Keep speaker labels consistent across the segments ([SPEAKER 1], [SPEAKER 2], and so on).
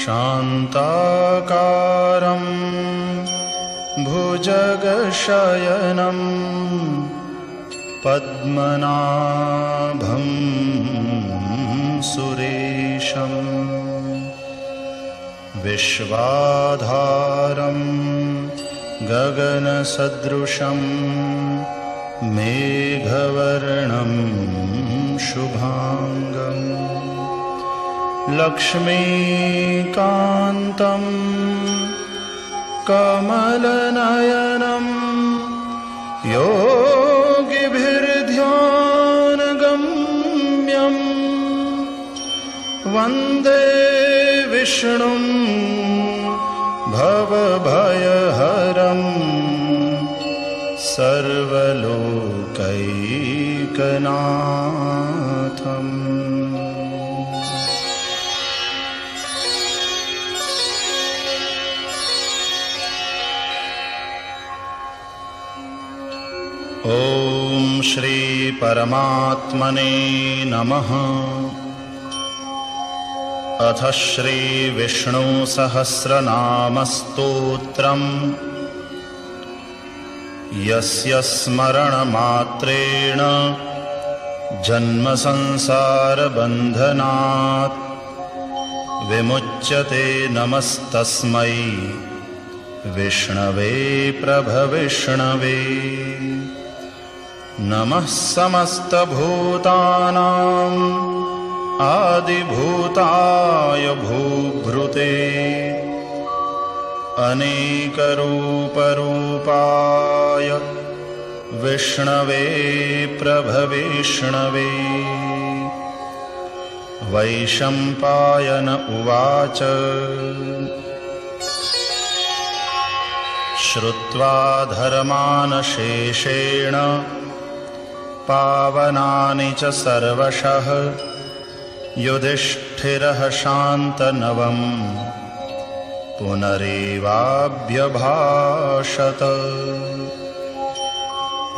[SPEAKER 1] शान्ताकारं भुजगशयनं पद्मनाभं सुरेशं विश्वाधारं गगनसदृशं मेघवर्णं शुभांगं लक्ष्मीकान्तं कमलनयनं योगिभिर्ध्यानगम्यं वन्दे विष्णुं भवभयहरं सर्वलोकैकनाथम्। ओम श्री परमात्मने नमः। अथ श्री विष्णु सहस्रनाम स्तोत्रम् यस्य स्मरणमात्रेण जन्म संसार बन्धनात् विमुच्यते। नमस्तस्मै विष्णवे प्रभविष्णवे। नमः समस्तभूतानां आदिभूताय भूभृते अनेकरूपरूपाय विष्णवे प्रभविष्णवे। वैशम्पायन उवाच श्रुत्वा धर्मान् शेषेण पावनानि च सर्वशः युधिष्ठिरः शान्तनवम् पुनरेवाभ्यभाषत।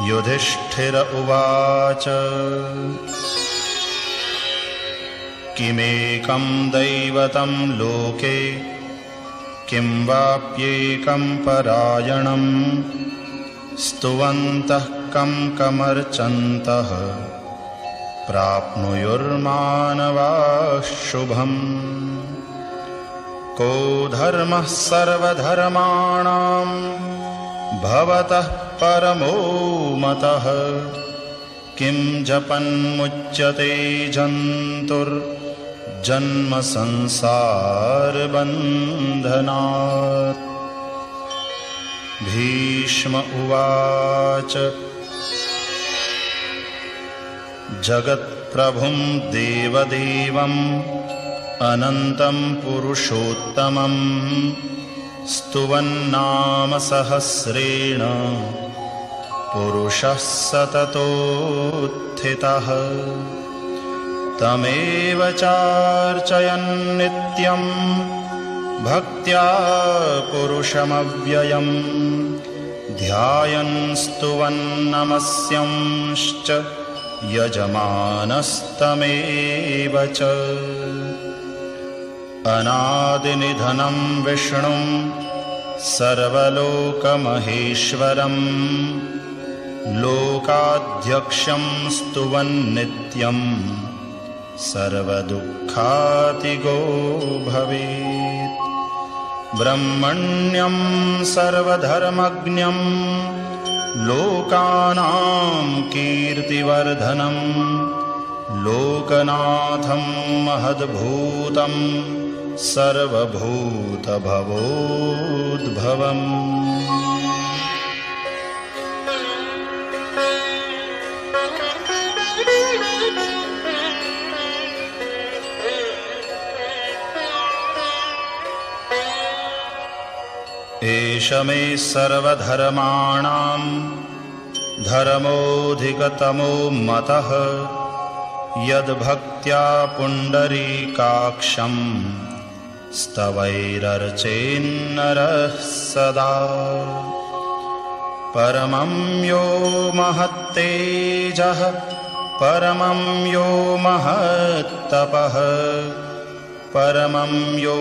[SPEAKER 1] युधिष्ठिर उवाच किमेकं दैवतं लोके किं वाप्येकं परायणं स्तुवन्तः कं कमर्चन्तः प्राप्नुयुर्मानवाः शुभम्। को धर्मः सर्वधर्माणां भवतः परमो मतः किं जपन्मुच्यते जन्तुर्जन्म संसार बन्धनात्। भीष्म उवाच जगत्प्रभुं देवदेवम् अनन्तं पुरुषोत्तमं स्तुवन्नाम सहस्रेण पुरुषः सततोत्थितः। तमेव चार्चयन् नित्यं भक्त्या पुरुषमव्ययं ध्यायन् स्तुवन् नमस्यंश्च यजमानस्तमेव च। अनादिनिधनं विष्णुं सर्वलोकमहेश्वरं लोकाध्यक्षं स्तुवन्नित्यं सर्वदुःखातिगो भवेत्। ब्रह्मण्यं सर्वधर्मज्ञं लोकानां कीर्तिवर्धनं लोकनाथं महद्भूतं सर्वभूतभवोद्भवम्। एष मे सर्वधर्माणां धर्मोऽधिकतमो मतः यद्भक्त्या पुण्डरीकाक्षं स्तवैरर्चेन्नरः सदा। परमं यो महत्तेजः परमं यो महत्तपः परमं यो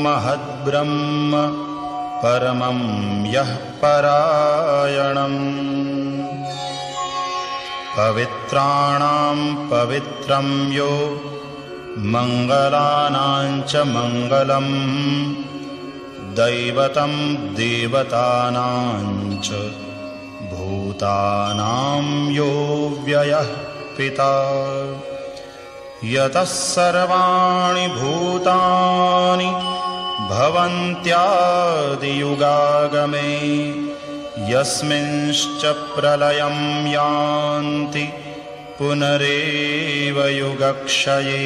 [SPEAKER 1] महद्ब्रह्म परमं यः परायणम् पवित्राणां पवित्रं यो मङ्गलानां च मङ्गलम् दैवतं देवतानां च भूतानां यो व्ययः पिता यतः सर्वाणि भूतानि भवन्त्यादियुगागमे यस्मिंश्च प्रलयं यान्ति पुनरेव युगक्षये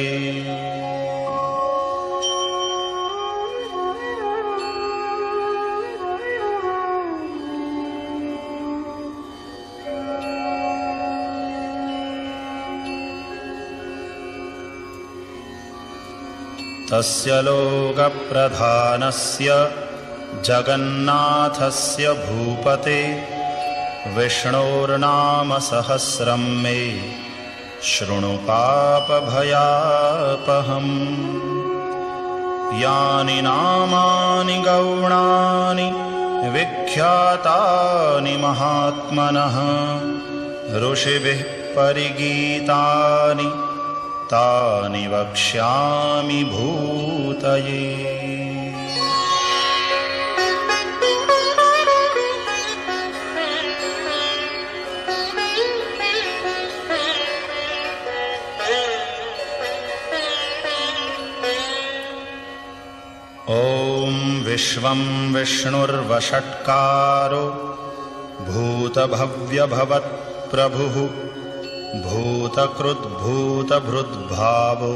[SPEAKER 1] तस्य लोकप्रधानस्य जगन्नाथस्य भूपते विष्णोर्नाम सहस्रं मे शृणु पापभयापहम् यानि नामानि गौणानि विख्यातानि महात्मनः ऋषिभिः परिगीतानि तानि वक्ष्यामि भूतये ॐ विश्वं विष्णुर्वषट्कारो भूतभव्यभवत्प्रभुः भूतकृद्भूतभृद्भावो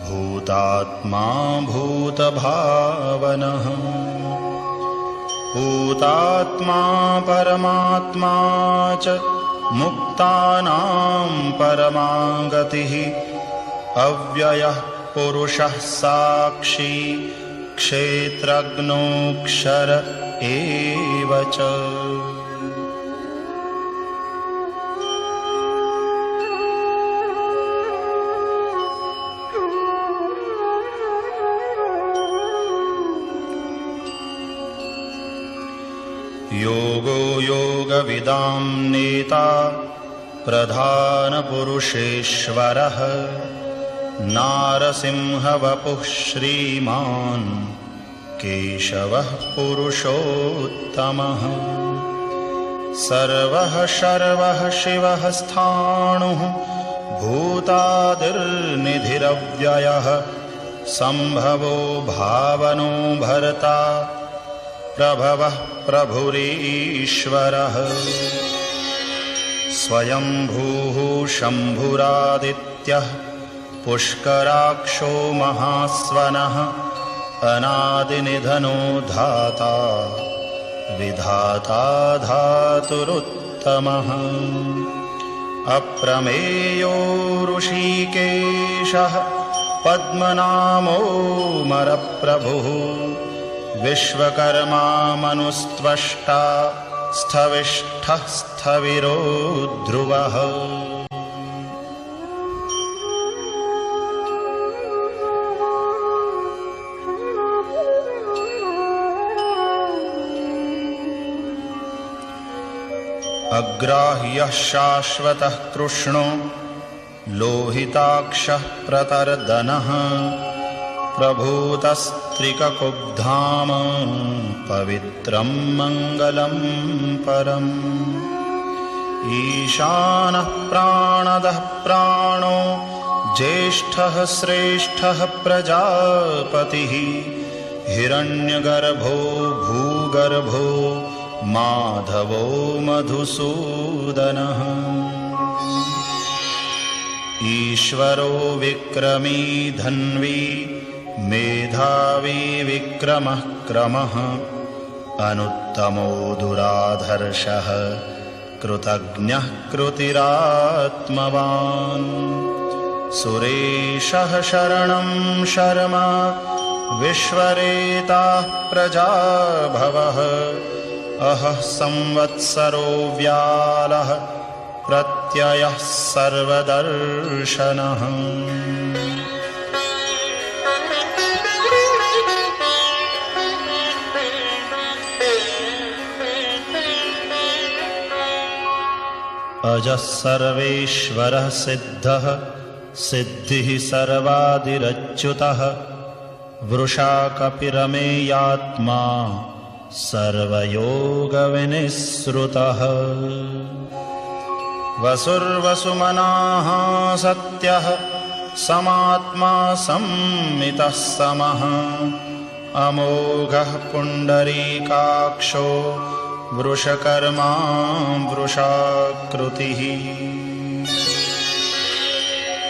[SPEAKER 1] भूतात्मा भूतभावनः भूतात्मा परमात्मा च मुक्तानां परमा गतिः अव्ययः पुरुषः साक्षी क्षेत्रज्ञोऽक्षर एव च योगो योगविदां नेता प्रधानपुरुषेश्वरः नारसिंहवपुः श्रीमान् केशवः पुरुषोत्तमः सर्वः शर्वः शिवः स्थाणुः भूतादिर्निधिरव्ययः सम्भवो भावनो भर्ता प्रभवः प्रभुरीश्वरः स्वयंभूः शम्भुरादित्यः पुष्कराक्षो महास्वनः अनादिनिधनो धाता विधाता धातुरुत्तमः अप्रमेयो ऋषिकेशः पद्मनामोऽमरप्रभुः विश्वकर्मा मनुस्त्वष्टा स्थविष्ठः स्थविरो ध्रुवः अग्राह्यः शाश्वतः कृष्णो लोहिताक्षः प्रतर्दनः प्रभूतस्त्रिककुब्धाम पवित्रं मङ्गलं परम् ईशानः प्राणदः प्राणो ज्येष्ठः श्रेष्ठः प्रजापतिः हिरण्यगर्भो भूगर्भो माधवो मधुसूदनः ईश्वरो विक्रमी धन्वी मेधावी विक्रमः क्रमः अनुत्तमो दुराधर्षः कृतज्ञः कृतिरात्मवान् सुरेशः शरणं शर्मा विश्वरेताः प्रजाभवः अहः संवत्सरो व्यालः प्रत्ययः सर्वदर्शनः अजः सर्वेश्वरः सिद्धः सिद्धिः सर्वादिरच्युतः वृषा कपिरमेयात्मा सर्वयोगविनिःसृतः वसुर्वसुमनाः सत्यः समात्मा संमितः समः अमोघः पुण्डरीकाक्षो वृषकर्मा वृषाकृतिः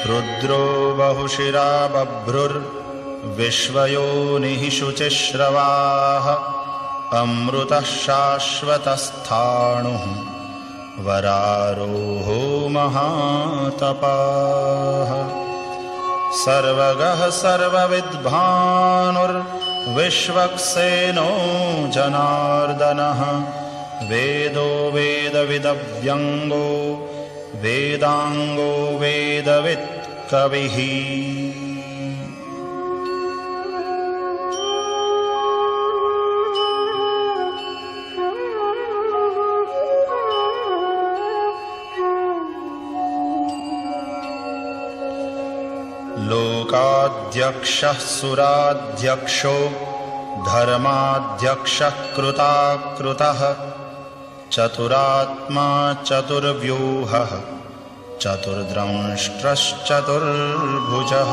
[SPEAKER 1] रुद्रो बहुशिरा बभ्रुर्विश्वयोनिः शुचिश्रवाः अमृतः शाश्वतस्थाणुः वरारोहो महातपाः सर्वगः सर्वविद्भानुर्विश्वक्सेनो जनार्दनः वेदो वेदविदव्यङ्गो वेदाङ्गो वेदवित् कविः लोकाध्यक्षः सुराध्यक्षो धर्माध्यक्षः कृताकृतः चतुरात्मा चतुर्व्यूहः चतुर्द्रंष्ट्रश्चतुर्भुजः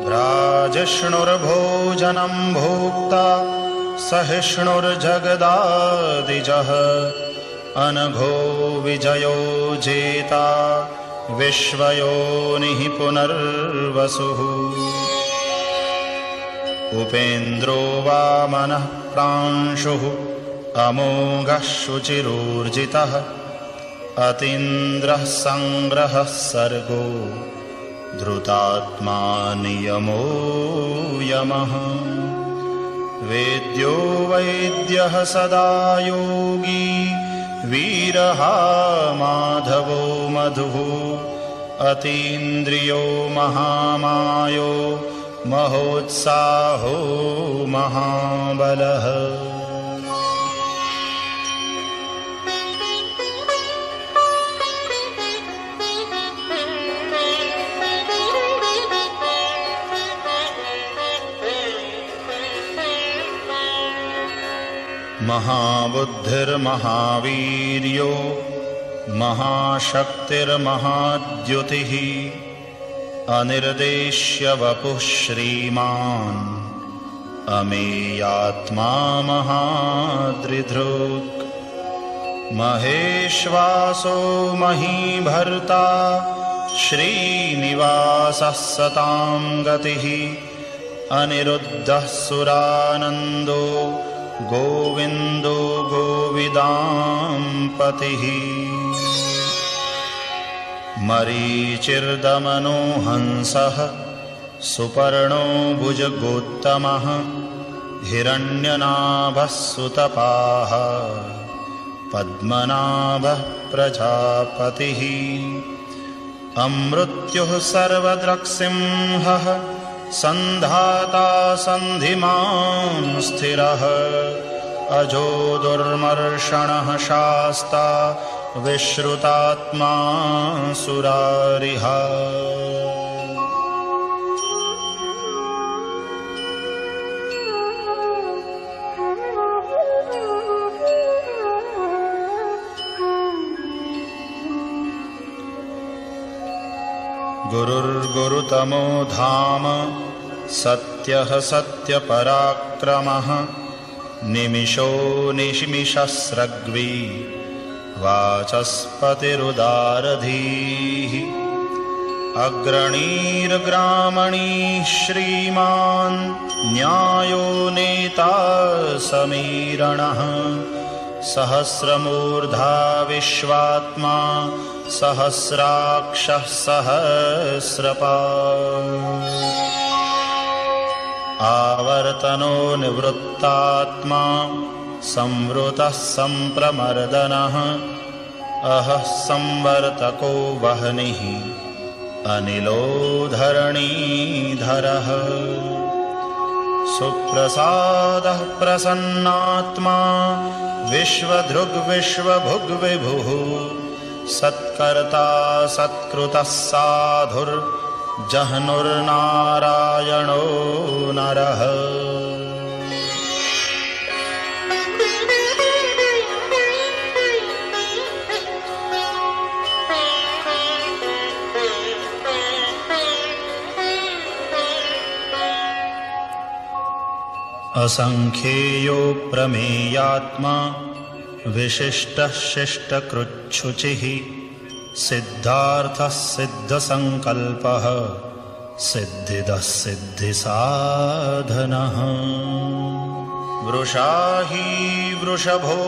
[SPEAKER 1] भ्राजिष्णुर्भोजनं भोक्ता सहिष्णुर्जगदादिजः अनघो विजयो जेता विश्वयोनिः पुनर्वसुः उपेन्द्रो वामनः प्रांशुः अमोघः शुचिरूर्जितः अतीन्द्रः संग्रहः सर्गो धृतात्मा नियमो यमः वेद्यो वैद्यः सदा योगी वीरः माधवो मधुः अतीन्द्रियो महामायो महोत्साहो महाबलः महाबुद्धिर्महावीर्यो महाशक्तिर्महाद्युतिः अनिर्देश्य वपुः श्रीमान् अमेयात्मा महादृधृक् महेश्वासो महीभर्ता श्रीनिवासः सतां गतिः अनिरुद्धः सुरानन्दो गोविन्दो गोविदाम्पतिः मरीचिर्दमनो हंसः सुपर्णो भुजगोत्तमः हिरण्यनाभः सुतपाः पद्मनाभः प्रजापतिः अमृत्युः सर्वदृक्सिंहः सन्धाता सन्धिमान् स्थिरः अजो दुर्मर्षणः शास्ता विश्रुतात्मा सुरारिः गुरुर्गुरुतमो धाम सत्यः सत्यपराक्रमः निमिषो निमिषस्रग्वी वाचस्पतिरुदारधीः अग्रणीर्ग्रामणीः श्रीमान् न्यायो नेता समीरणः सहस्रमूर्धा विश्वात्मा सहस्राक्षः सहस्रपात् आवर्तनो निवृत्तात्मा संवृतः संप्रमर्दनः अहः संवर्तको वह्निः अनिलो धरणीधरः सुप्रसादः प्रसन्नात्मा विश्वधृग् विश्वभुग् विभुः सत्कर्ता सत्कृतः साधुर्जह्नुर्नारायणो नरः। असंख्येयो प्रमेयात्मा विशिष्टः शिष्टकृच्छुचिः सिद्धार्थः सिद्धसंकल्पः सिद्धिदः सिद्धिसाधनः। वृषा हि वृषभो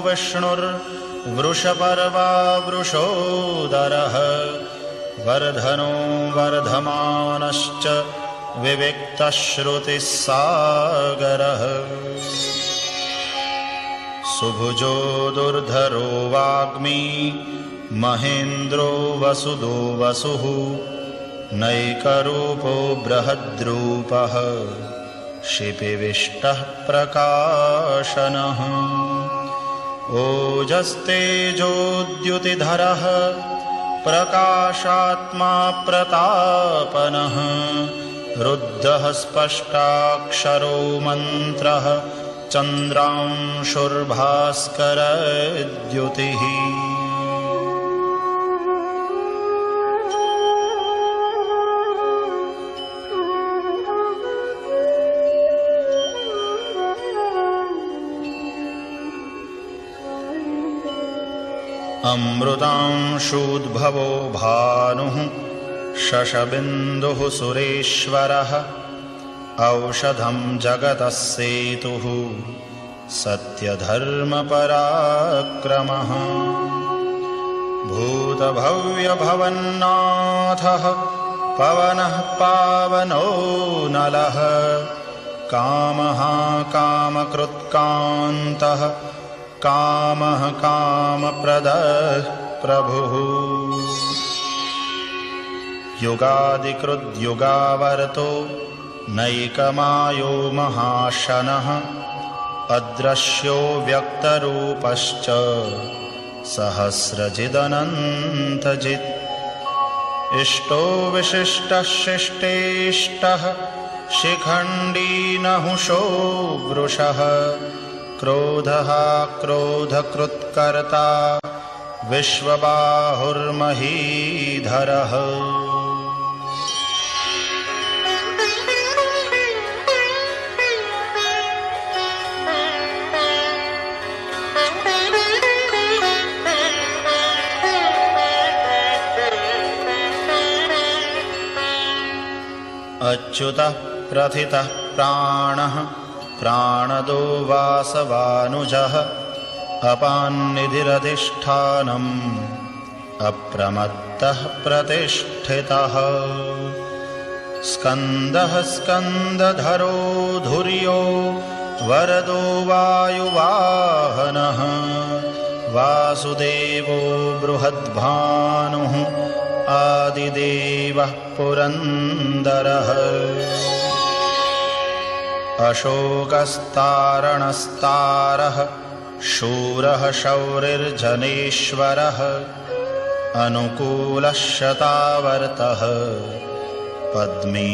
[SPEAKER 1] विष्णुर्वृषपर्वा वृषोदरः वर्धनो वर्धमानश्च विविक्तश्रुतिस्सागरः। सुभुजो दुर्धरो वाग्मी महेन्द्रो वसुदो वसुः नैकरूपो बृहद्रूपः शिपिविष्टः प्रकाशनः। ओजस्तेजोद्युतिधरः प्रकाशात्मा प्रतापनः रुद्धः स्पष्टाक्षरो मन्त्रः चन्द्रांशुर्भास्करद्युतिः। अमृतांशूद्भवो भानुः शशबिन्दुः सुरेश्वरः औषधं जगतः सेतुः सत्यधर्मपराक्रमः। भूतभव्यभवन्नाथः पवनः पावनो नलः कामः कामकृत्कान्तः कामः कामप्रदः प्रभुः। युगादिकृद्युगावर्तो नैकमायो महाशनः अदृश्यो व्यक्तरूपश्च सहस्रजिदनन्तजित्। इष्टो विशिष्टः शिष्टेष्टः शिखण्डी नहुषो वृषः क्रोधः क्रोधकृत्कर्ता विश्वबाहुर्महीधरः। अच्युतः प्रथितः प्राणः प्राणदो वासवानुजः अपान्निधिरधिष्ठानम् अप्रमत्तः प्रतिष्ठितः। स्कन्दः स्कन्दधरो धुर्यो वरदो वायुवाहनः वासुदेवो बृहद्भानुः आदिदेवः पुरन्दरः। अशोकस्तारणस्तारः शूरः शौरिर्जनेश्वरः अनुकूलः शतावर्तः पद्मी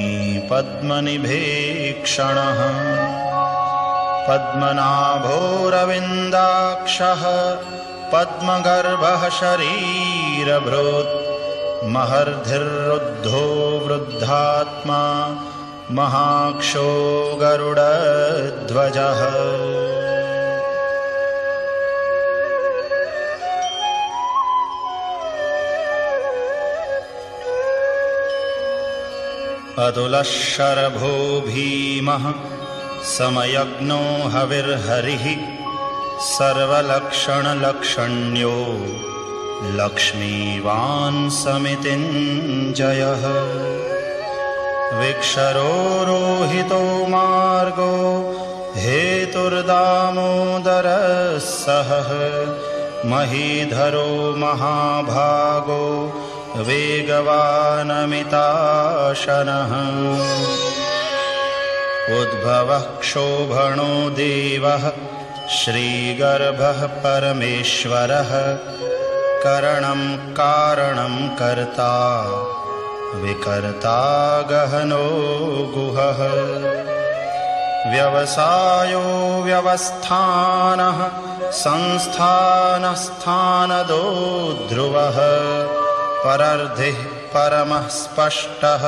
[SPEAKER 1] पद्मनिभीक्षणः। पद्मनाभोरविन्दाक्षः पद्मगर्भः शरीरभृत् महर्धिरुद्धो वृद्धात्मा महाक्षो गरुडध्वजः। अतुलः शरभो भीमः समयज्ञो हविर्हरिः सर्वलक्षणलक्षण्यो लक्ष्मीवान् समितिञ्जयः। विक्षरो रोहितो मार्गो हेतुर्दामोदरः सहः महीधरो महाभागो वेगवानमिताशनः। उद्भवः क्षोभणो देवः श्रीगर्भः परमेश्वरः करणं कारणं कर्ता विकर्ता गहनो गुहः व्यवसायो व्यवस्थानः संस्थानस्थानदो ध्रुवः परर्धिः परमः स्पष्टः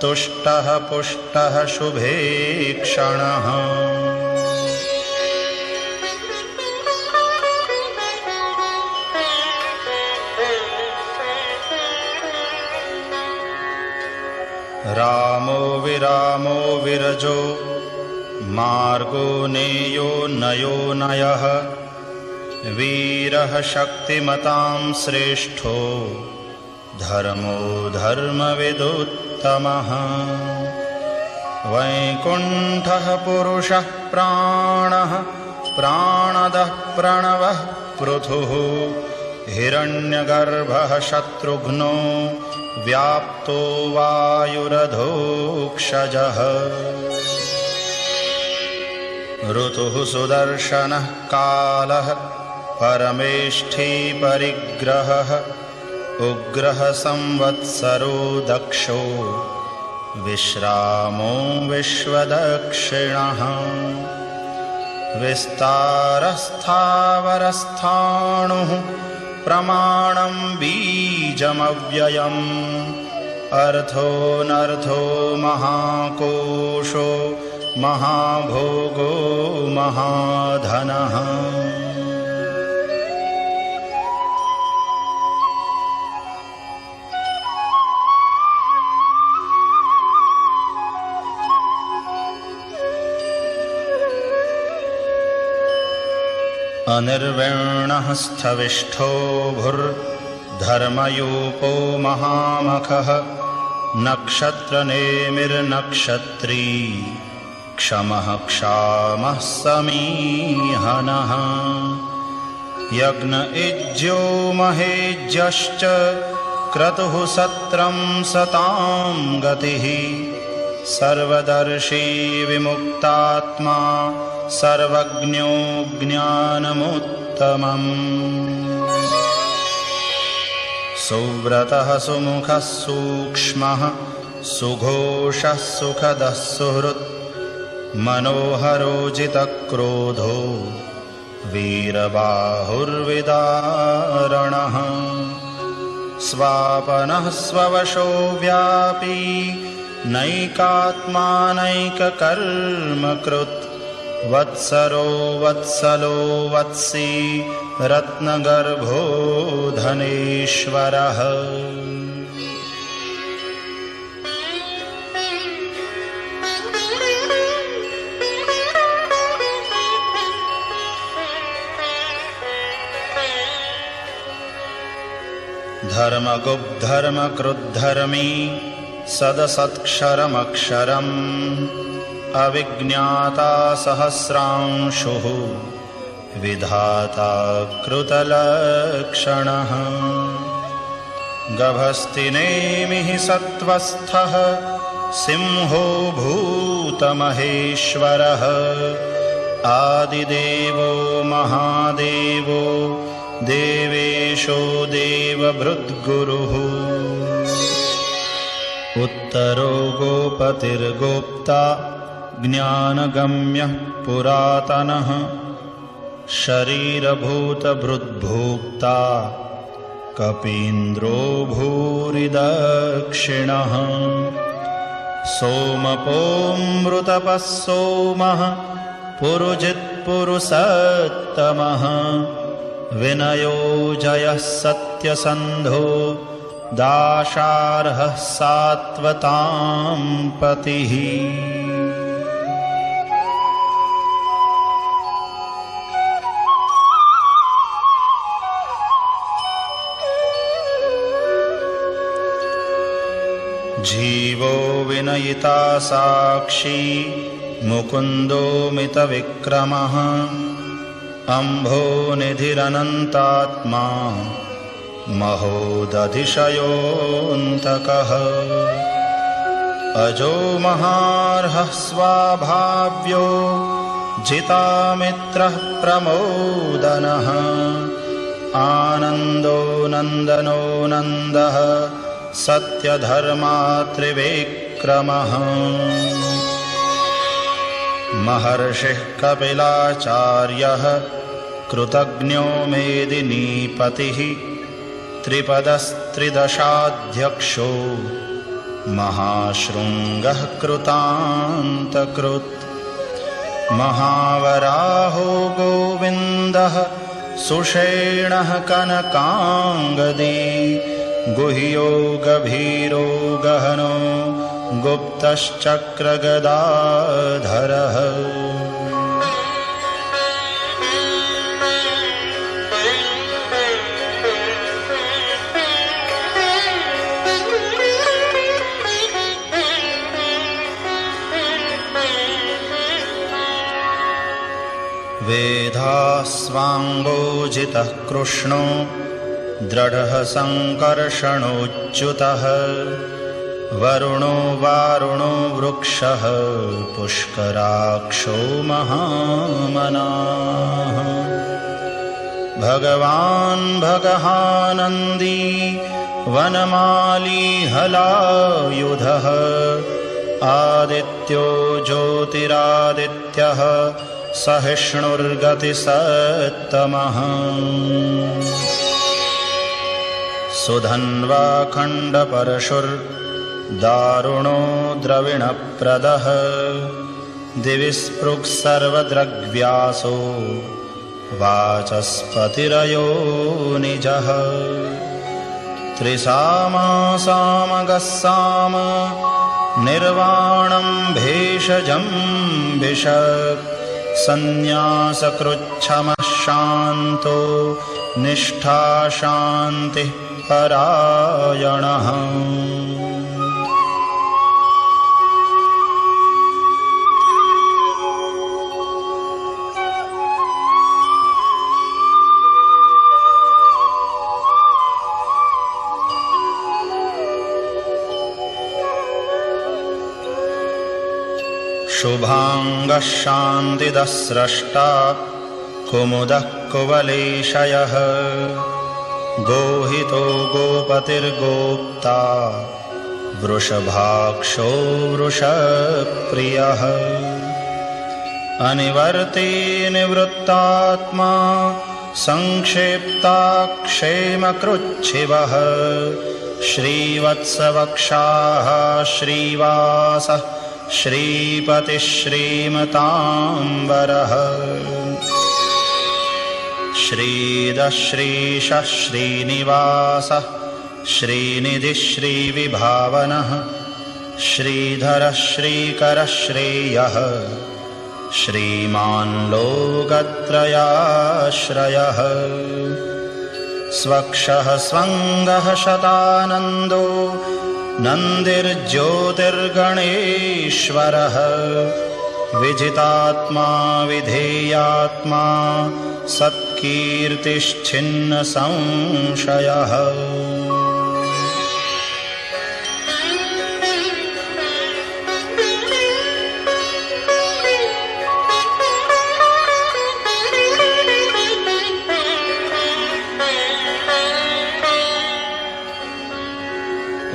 [SPEAKER 1] तुष्टः पुष्टः शुभे क्षणः रामो विरामो विरजो मार्गो नेयो नयो नयः वीरः शक्तिमतां श्रेष्ठो धर्मो धर्मविदुत्तमः वैकुण्ठः पुरुषः प्राणः प्राणदः प्रणवः पृथुः हिरण्यगर्भः शत्रुघ्नो व्याप्तो वायुरधोक्षजः ऋतुः सुदर्शनः कालः परमेष्ठी परिग्रहः उग्रः संवत्सरो दक्षो विश्रामो विश्वदक्षिणः विस्तारस्थावरस्थाणुः प्रमाणं बीजमव्ययम् अर्थोऽनर्थो महाकोशो महाभोगो महाधनः अनिर्विण्णः स्थविष्ठो भूर्धर्मयूपो महामखः नक्षत्रनेमिर्नक्षत्री क्षमः क्षामः समीहनः यज्ञ इज्यो महेज्यश्च क्रतुः सत्रं सतां गतिः सर्वदर्शी विमुक्तात्मा सर्वज्ञो ज्ञानमुत्तमम् सुव्रतः सुमुखः सूक्ष्मः सुघोषः सुखदः सुहृत् मनोहरोजितक्रोधो वीरबाहुर्विदारणः स्वापनः स्ववशो व्यापी नैकात्मानैककर्मकृत् वत्सरो वत्सलो वत्सी रत्नगर्भो धनेश्वरः धर्मगुप्धर्मकृद्धर्मी सदसत्क्षरमक्षरम् अविज्ञाता सहस्रांशुः विधाता कृतलक्षणः गभस्तिनेमिः सत्त्वस्थः सिंहो भूतमहेश्वरः आदिदेवो महादेवो देवेशो देवभृद्गुरुः उत्तरो गोपतिर्गोप्ता ज्ञानगम्यः पुरातनः शरीरभूतभृद्भोक्ता कपीन्द्रो भूरिदक्षिणः सोमपोऽमृतपः सोमः पुरुजित्पुरुषोत्तमः विनयो जयः सत्यसन्धो दाशार्हः सात्वतां पतिः जीवो विनयिता साक्षी मुकुन्दो मितविक्रमः अम्भो निधिरनन्तात्मा महोदधिशयोऽन्तकः अजो महार्हः स्वाभाव्यो जितामित्रः प्रमोदनः आनन्दो नन्दनो नन्दः सत्यधर्मा त्रिविक्रमः महर्षिः कपिलाचार्यः कृतज्ञो मेदिनीपतिः त्रिपदस्त्रिदशाध्यक्षो महाशृङ्गः कृतान्तकृत् महावराहो गोविन्दः सुषेणः कनकाङ्गदी गुह्यो गभीरो गहनो गुप्तश्चक्रगदाधरः वेधास्वाङ्गोजितः कृष्णो दृढः सङ्कर्षणोच्युतः वरुणो वारुणो वृक्षः पुष्कराक्षो महामनाः भगवान् भगहानन्दी वनमाली हलायुधः आदित्यो ज्योतिरादित्यः सहिष्णुर्गतिसत्तमः सुधन्वा खण्डपरशुर्दारुणो द्रविणप्रदः दिवि स्पृक् सर्वदृग्व्यासो वाचस्पतिरयो निजः त्रिसामा सामगः साम निर्वाणं भेषजं भिषक् सन्न्यासकृच्छमः शान्तो निष्ठा शान्तिः परायणः शुभांगः शान्तिदः स्रष्टा कुमुदः कुवलेशयः गोहितो गोपतिर्गोप्ता वृषभाक्षो वृषप्रियः अनिवर्ते निवृत्तात्मा संक्षेप्ताक्षेमकृच्छिवः श्रीवत्सवक्षाः श्रीवासः श्रीपतिः श्रीमताम्बरः श्रीदः श्रीशः श्रीनिवासः श्रीनिधिः श्रीविभावनः श्रीधरः श्रीकरः श्रेयः श्रीमान् लोकत्रयाश्रयः स्वक्षः स्वङ्गः शतानन्दो नन्दिर्ज्योतिर्गणेश्वरः विजितात्मा विधेयात्मा सत्कीर्तिश्छिन्न संशयः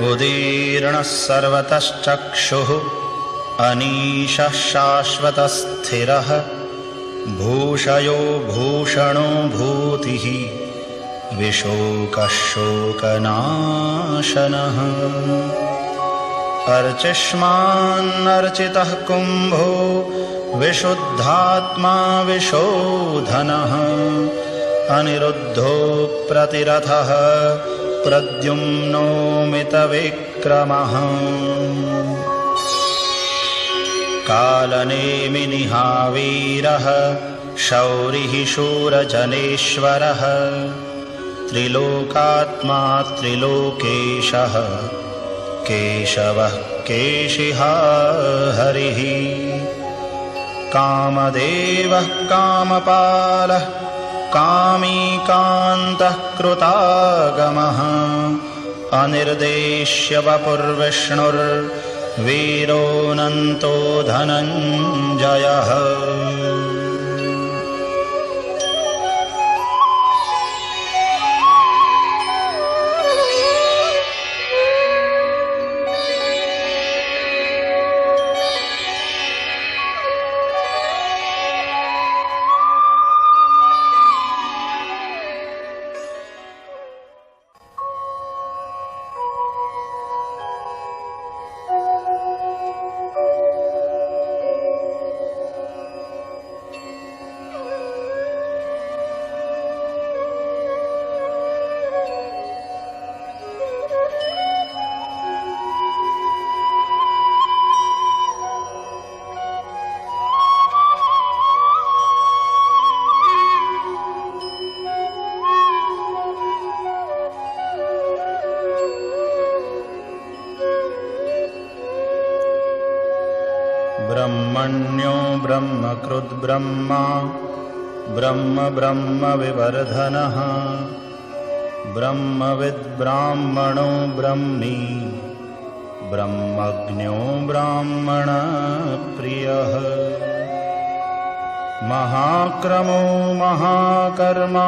[SPEAKER 1] उदीर्णः सर्वतश्चक्षुः अनीशः शाश्वतस्थिरः भूषयो भूषणो भूतिः विशोकः शोकनाशनः अर्चिष्मान्नर्चितः कुम्भो विशुद्धात्मा विशोधनः अनिरुद्धो प्रतिरथः प्रद्युम्नो मितविक्रमः कालनेमिनिहावीरः शौरिः शूरजनेश्वरः त्रिलोकात्मा त्रिलोकेशः केशवः केशिहा हरिः कामदेवः कामपालः कामीकान्तः कृतागमः अनिर्देश्य वपुर्विष्णुर्वीरोऽनन्तो धनञ्जयः ब्रह्मण्यो ब्रह्मकृद्ब्रह्मा ब्रह्म ब्रह्मविवर्धनः ब्रह्मविद्ब्राह्मणो ब्रह्मी ब्रह्मज्ञो ब्राह्मणप्रियः महाक्रमो महाकर्मा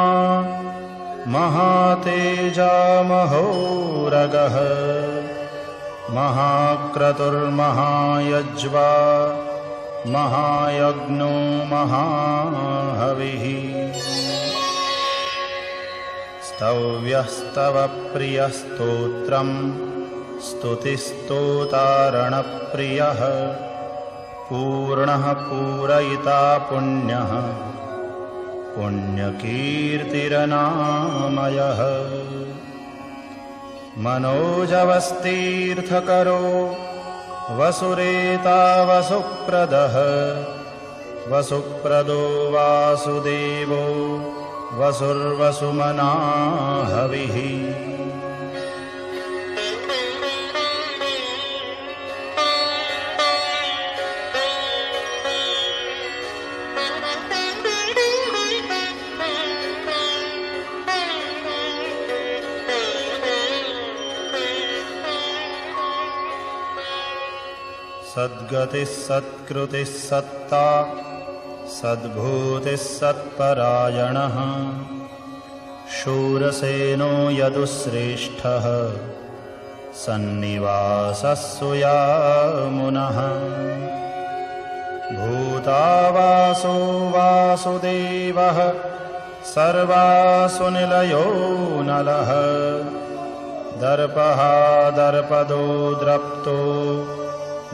[SPEAKER 1] महातेजा महोरगः महाक्रतुर्महायज्वा महायज्ञो महाहविः स्तव्यस्तवप्रियस्तोत्रम् स्तुतिस्तोतारणप्रियः पूर्णः पूरयिता पुण्यः पुण्यकीर्तिरनामयः मनोजवस्तीर्थकरो वसुरेता वसुप्रदः वसुप्रदो वासुदेवो वसुर्वसुमना हविः सद्गतिः सत्कृतिः सत्ता सद्भूतिः सत्परायणः शूरसेनो यदुश्रेष्ठः सन्निवासः सुयामुनः भूतावासो वासुदेवः सर्वासु निलयो नलः दर्पः दर्पदो द्रप्तो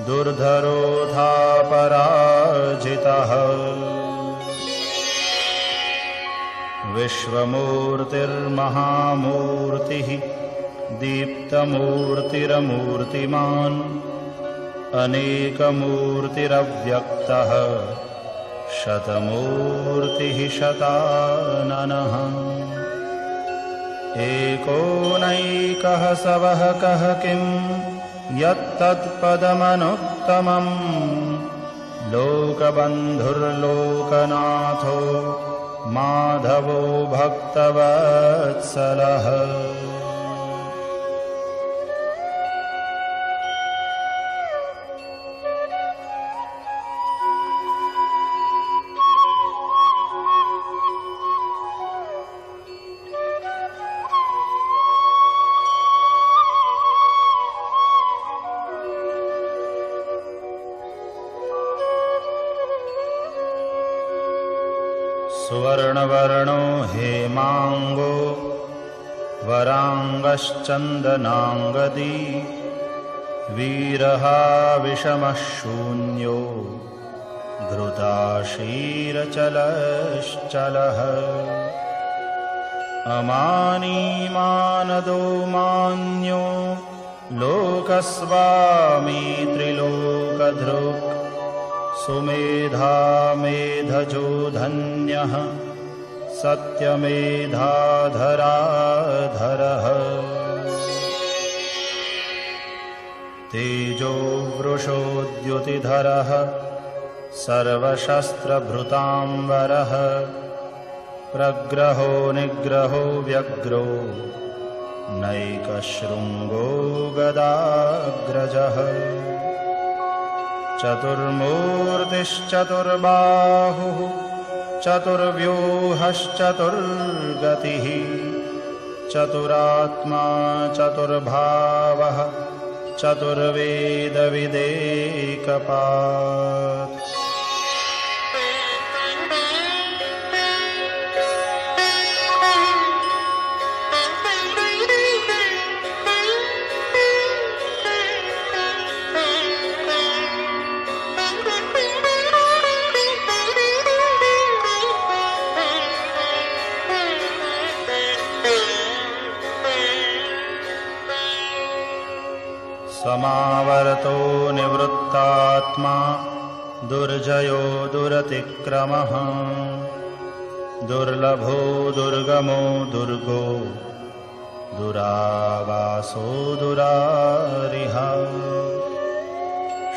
[SPEAKER 1] दुर्धरोऽथापराजितः विश्वमूर्तिर्महामूर्तिः दीप्तमूर्तिरमूर्तिमान् अनेकमूर्तिरव्यक्तः शतमूर्तिः शताननः एकोनैकः सवः कः किम् यत्तत्पदमनुत्तमम् लोकबन्धुर्लोकनाथो माधवो भक्तवत्सलः सुवर्णवर्णो हेमांगो वरांगश्चंदनांगदी वीरहा विषमः शून्यो घृताशीरचलश्चलः अमानीमानदो मान्यो लोकस्वामी त्रिलोकधृक् सुमेधा मेधजो धन्यः सत्यमेधाधराधरः तेजो वृषोद्युतिधरः सर्वशस्त्रभृतांवरः प्रग्रहो निग्रहो व्यग्रो नैकशृङ्गो गदाग्रजः चतुर्मूर्तिश्चतुर्बाहुः चतुर्व्यूहश्चतुर्गतिः चतुरात्मा चतुर्भावः चतुर्वेदविदेकपात् समावर्तो निवृत्तात्मा दुर्जयो दुरतिक्रमः दुर्लभो दुर्गमो दुर्गो दुरावासो दुरारिहा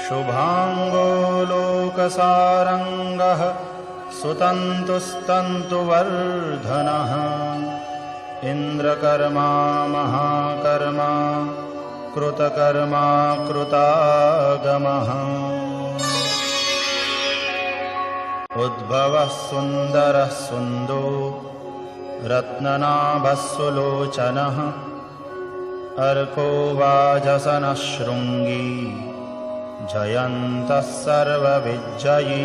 [SPEAKER 1] शुभांगो लोकसारंगः सुतन्तुस्तन्तुवर्धनः इन्द्रकर्मा महाकर्मा कृतकर्मा कृतागमः उद्भवः सुन्दरः सुन्दो रत्ननाभः सुलोचनः अर्को वाजसनः शृङ्गी जयन्तः सर्वविजयी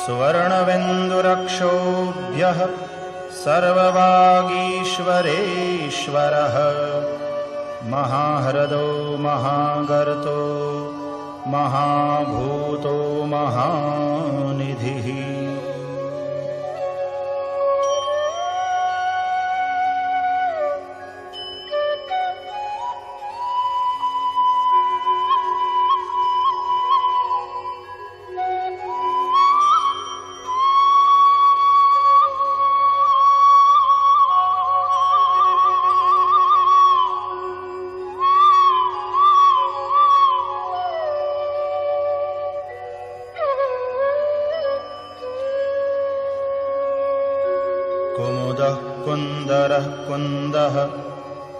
[SPEAKER 1] सुवर्णबिन्दुरक्षोभ्यः सर्ववागीश्वरेश्वरः महाह्रदो महागर्तो महाभूतो महानिधिः कुमुदः कुन्दरः कुन्दः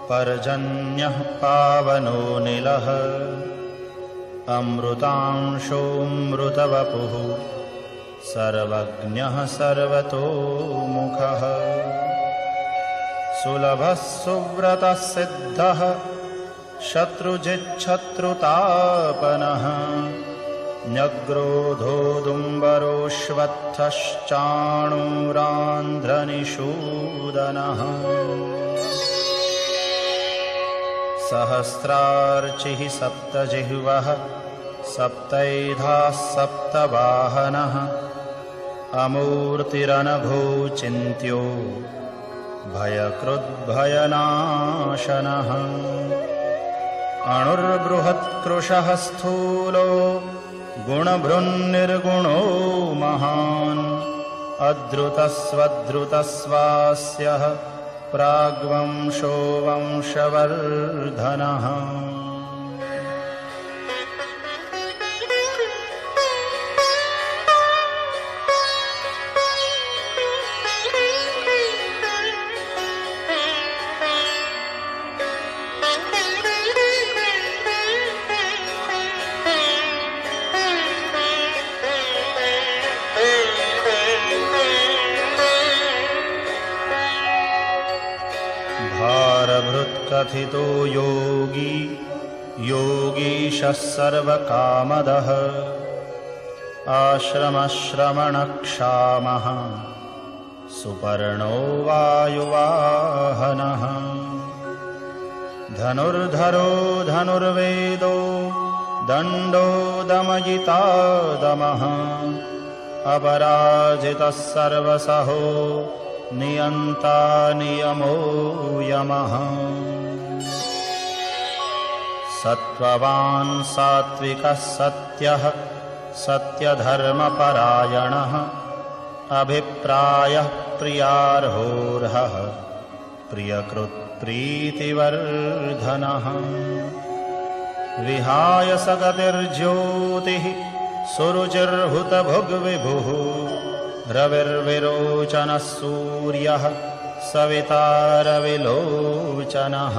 [SPEAKER 1] पर्जन्यः पावनो नीलः अमृतांशोऽमृतवपुः सर्वज्ञः सर्वतोमुखः सुलभः सुव्रतः सिद्धः शत्रुजिच्छत्रुतापनः न्यग्रोधोदुम्बरोऽश्वत्थश्चाणूरान्ध्रनिषूदनः सहस्रार्चिः सप्तजिह्वः सप्तैधाः सप्तवाहनः अमूर्तिरनघो चिन्त्यो भयकृद्भयनाशनः अणुर्बृहत्कृशः स्थूलो गुणभृन्निर्गुणो महान् अद्रुतस्वद्रुतस्वास्यः प्राग्वंशो वंशवर्धनः भारभृत्कथितो योगी योगीशः सर्वकामदः आश्रमश्रमणक्षामः सुपर्णो वायुवाहनः धनुर्धरो धनुर्वेदो दण्डो दमयिता दमः अपराजितः सर्वसहो नियन्ता नियमो यमः सत्त्ववान् सात्विकः सत्यः सत्यधर्मपरायणः अभिप्रायः प्रियार्होर्हः प्रियकृत्प्रीतिवर्धनः विहाय सगतिर्ज्योतिः सुरुचिर्हुतभुग्विभुः रविर्विरोचनः सूर्यः सविता रविलोचनः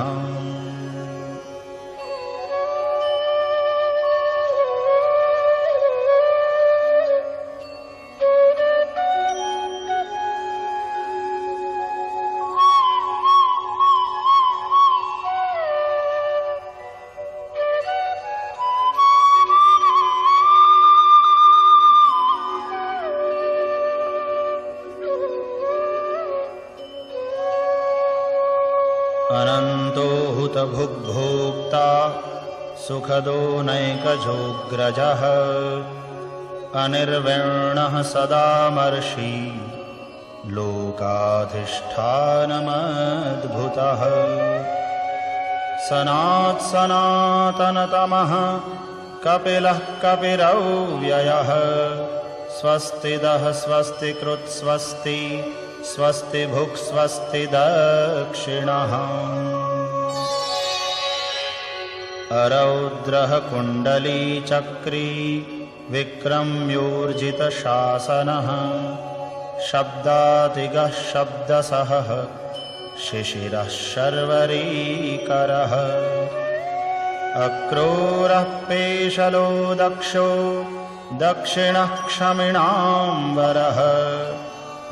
[SPEAKER 1] अनन्तो हुतभुग्भोक्ता सुखदो नैकजोऽग्रजः अनिर्विण्णः सदामर्षि लोकाधिष्ठानमद्भुतः सनातनतमः कपिलः कपिरव्ययः स्वस्तिदः स्वस्तिकृत् स्वस्ति स्वस्ति भुक् स्वस्ति दक्षिणः अरौद्रः कुण्डलीचक्री विक्रम्योर्जितशासनः शब्दातिगः शब्दसहः शिशिरः शर्वरीकरः अक्रूरः पेशलो दक्षो दक्षिणः क्षमिणाम्बरः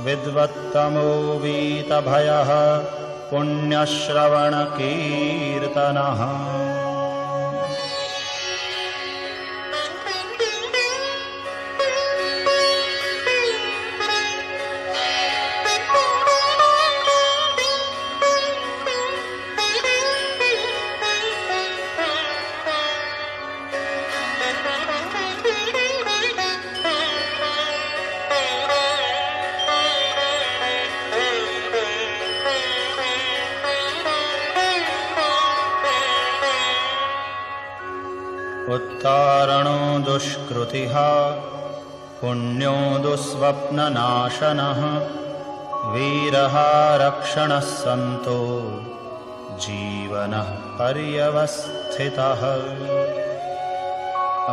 [SPEAKER 1] विद्वत्तमो वीतभयः पुण्यश्रवणकीर्तनः उत्तारणो दुष्कृतिः पुण्यो दुःस्वप्ननाशनः वीरः रक्षणः सन्तो जीवनः पर्यवस्थितः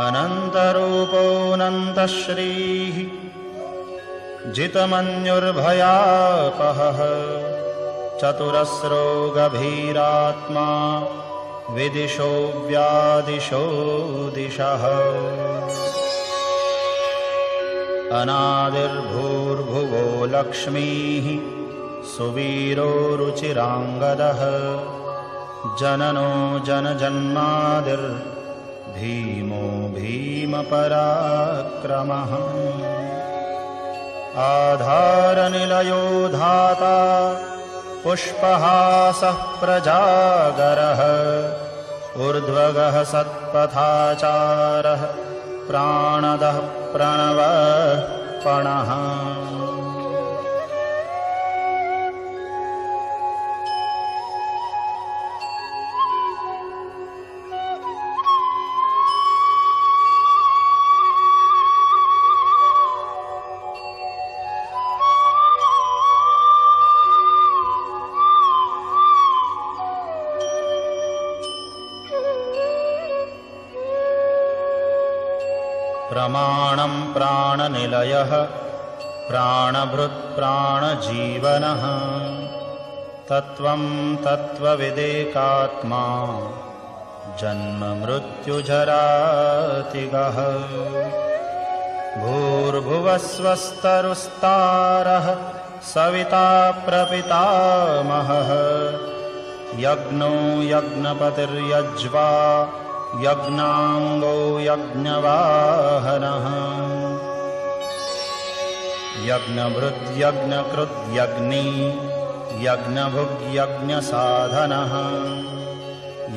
[SPEAKER 1] अनन्तरूपोऽनन्तश्रीः जितमन्युर्भयापहः चतुरस्रो गभीरात्मा विदिशो व्यादिशो दिशः अनादिर्भूर्भुवो लक्ष्मीः सुवीरो रुचिराङ्गदः जननो जनजन्मादिर्भीमो भीमपराक्रमः आधारनिलयो धाता पुष्पहासः प्रजागरः ऊर्ध्वगः सत्पथाचारः प्राणदः प्रणवः पणः प्रमाणं प्राणनिलयः प्राणभृत्प्राणजीवनः तत्त्वं तत्त्वविदेकात्मा जन्ममृत्युजरातिगः भूर्भुवस्वस्तरुस्तारः सविता प्रपितामहः यज्ञो यज्ञपतिर्यज्वा यज्ञाङ्गो यज्ञवाहनः यज्ञभृद्यज्ञकृद्यज्ञी यज्ञभुग्यज्ञसाधनः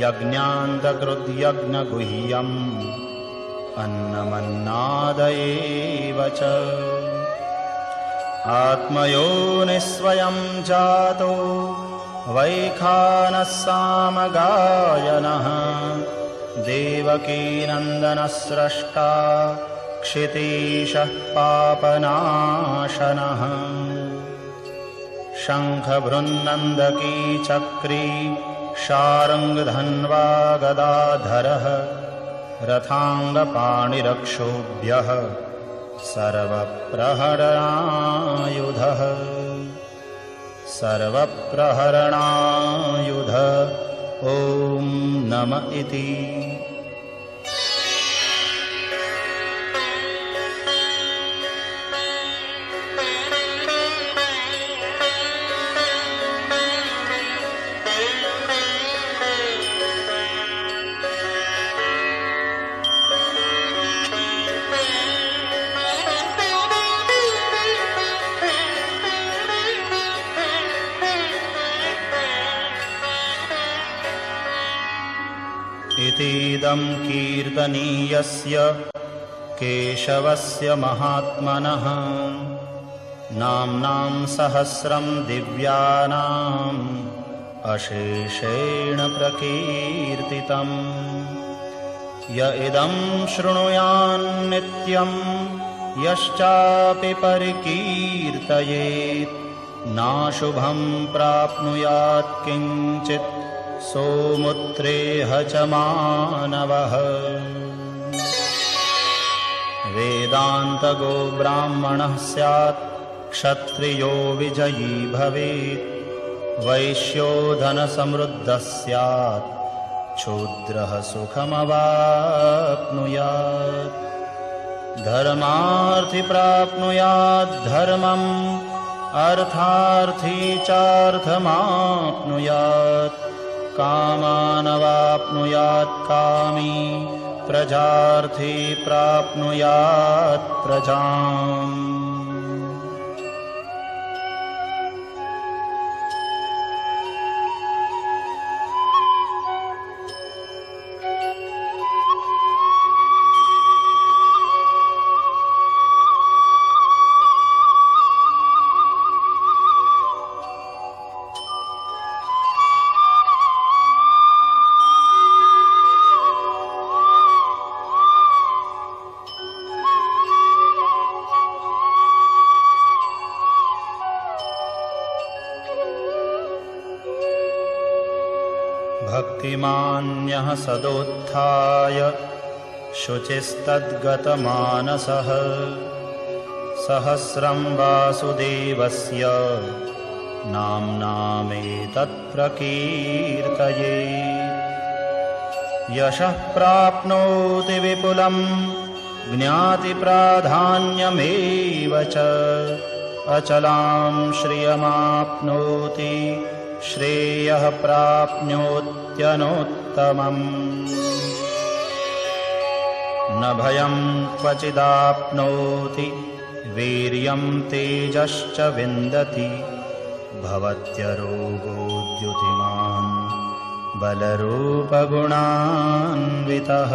[SPEAKER 1] यज्ञान्तकृद्यज्ञगुह्यम् अन्नमन्नादयेव च आत्मयोनिस्वयं जातो वैखानः सामगायनः देवकीनन्दनस्रष्टा क्षितीशः पापनाशनः शङ्खभृन्नन्दकी चक्री शार्ङ्गधन्वा गदाधरः रथाङ्गपाणिरक्षोभ्यः सर्वप्रहरणायुधः सर्वप्रहरणायुध ॐ नम इति। इतीदं कीर्तनीयस्य केशवस्य महात्मनः नाम्नां सहस्रं दिव्यानाम् अशेषेण प्रकीर्तितम् य इदं शृणुयान्नित्यं यश्चापि परिकीर्तयेत् नाशुभं प्राप्नुयात् किञ्चित् सोमुत्रेह च मानवः वेदान्तगो ब्राह्मणः स्यात् क्षत्रियो विजयी भवेत् वैश्यो धनसमृद्धः स्यात् शूद्रः सुखमवाप्नुयात् धर्मार्थी प्राप्नुयात् धर्मम् अर्थार्थी चार्थमाप्नुयात् कामानवाप्नुयात् कामी प्रजार्थी प्राप्नुयात् प्रजाम् भक्तिमान्यः सदोत्थाय शुचिस्तद्गतमानसः सहस्रं वासुदेवस्य नाम्नामेतत्प्रकीर्तयेत् यशः प्राप्नोति विपुलं ज्ञातिप्राधान्यमेव च अचलां श्रियमाप्नोति श्रेयः प्राप्नोत्यनोत्तमम् न भयं क्वचिदाप्नोति वीर्यं तेजश्च विन्दति भवत्यरोगोद्युतिमान् बलरूपगुणान्वितः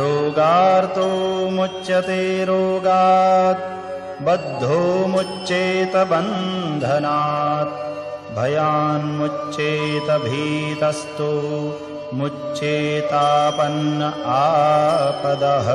[SPEAKER 1] रोगार्तो मुच्यते रोगात् बद्धो मुच्येत बन्धनात् भयान्मुच्येत भीतस्तो मुच्येतापन्न आपदः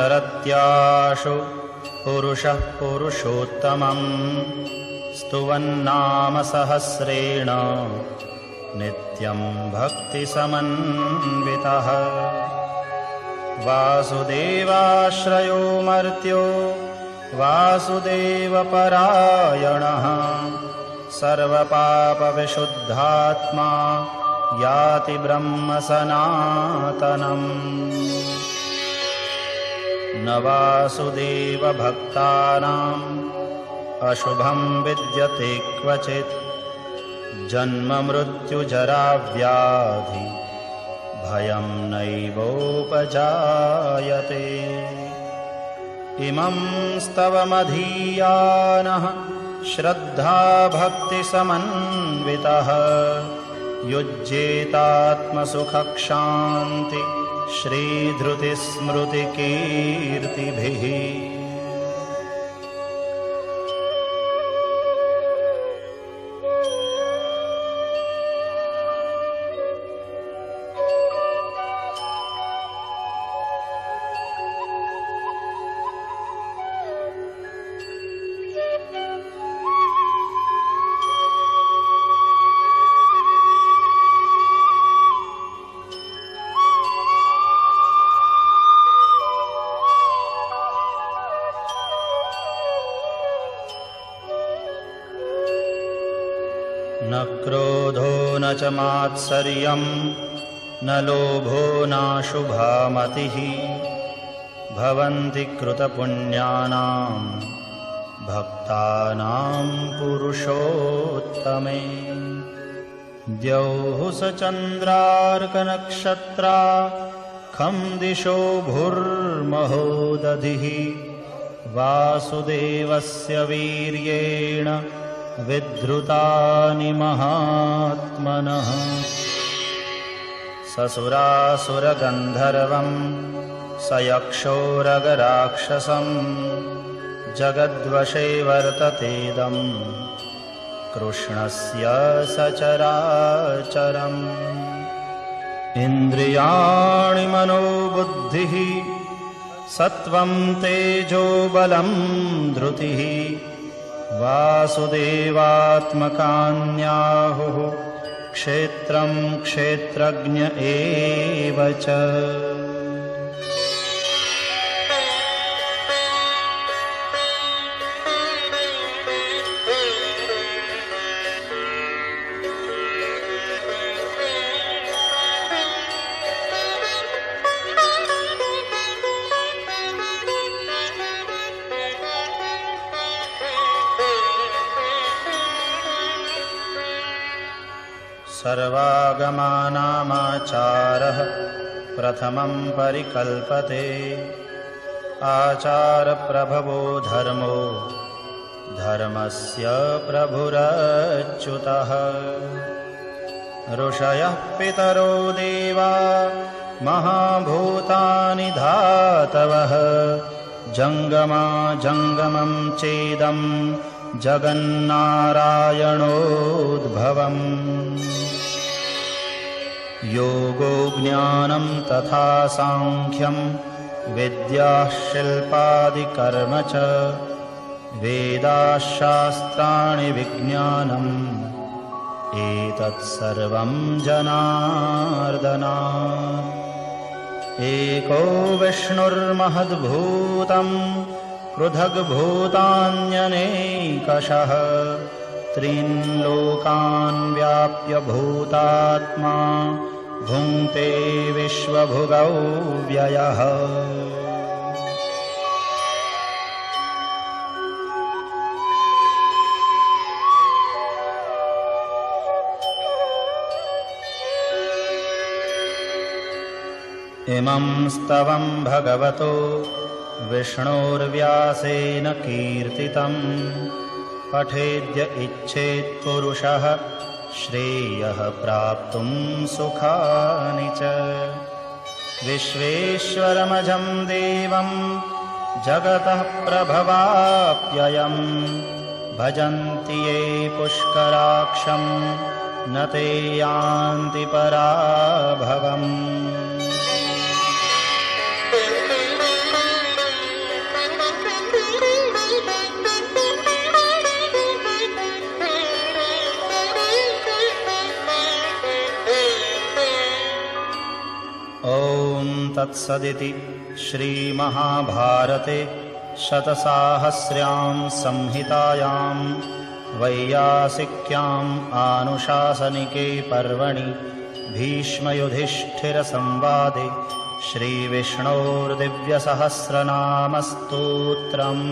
[SPEAKER 1] दुर्गाण्यतितरत्याशु पुरुषः पुरुषोत्तमं स्तुवन्नाम सहस्रेण नित्यं भक्तिसमन्वितः वासुदेवाश्रयो मर्त्यो वासुदेवपरायणः सर्वपापविशुद्धात्मा याति ब्रह्म सनातनम् न वासुदेवभक्तानाम् अशुभं विद्यते क्वचित् जन्म मृत्युजरा व्याधि भयं नैवोपजायते इमं स्तवमधीयानः श्रद्धा भक्तिसमन्वितः युज्येतात्मसुखक्षान्ति श्रीधृतिस्मृतिकीर्तिभिः न क्रोधो न च मात्सर्यं न लोभो नाशुभा मतिः भवन्ति कृतपुण्यानां भक्तानां पुरुषोत्तमे द्यौः स चन्द्रार्कनक्षत्रा खं दिशो भुर्महोदधिः वासुदेवस्य वीर्येण विधृतानि महात्मनः ससुरासुरगन्धर्वं सयक्षोरगराक्षसं जगद्वशे वर्ततेदं कृष्णस्य सचराचरम् इन्द्रियाणि मनोबुद्धिः सत्त्वं तेजो बलं धृतिः वासुदेवात्मकान्याहुः क्षेत्रं क्षेत्रज्ञ एव च सर्वागमानामाचारः प्रथमं परिकल्पते आचारप्रभवो धर्मो धर्मस्य प्रभुरच्युतः ऋषयः पितरो देवा महाभूतानि धातवः जङ्गमा जङ्गमं चेदं जगन्नारायणोद्भवम् योगो ज्ञानं तथा सांख्यं विद्याः शिल्पादिकर्म च वेदाः शास्त्राणि विज्ञानम् एतत्सर्वं जनार्दनात् एको विष्णुर्महद्भूतं पृथग्भूतान्यनेकशः त्रीन् लोकान् व्याप्य भूतात्मा भुङ्क्ते विश्वभुगौ व्ययः इमं स्तवं भगवतो विष्णोर्व्यासेन कीर्तितम् पठेद्य इच्छेत् पुरुषः श्रेयः प्राप्तुं सुखानि च विश्वेश्वरमजं देवं जगतः प्रभवाप्ययं भजन्ति ये पुष्कराक्षं न ते यान्ति पराभवम् ॐ तत्सदिति श्रीमहाभारते शतसाहस्र्यां संहितायां वैयासिक्याम् आनुशासनिके पर्वणि भीष्मयुधिष्ठिरसंवादे श्रीविष्णोर्दिव्यसहस्रनामस्तोत्रम्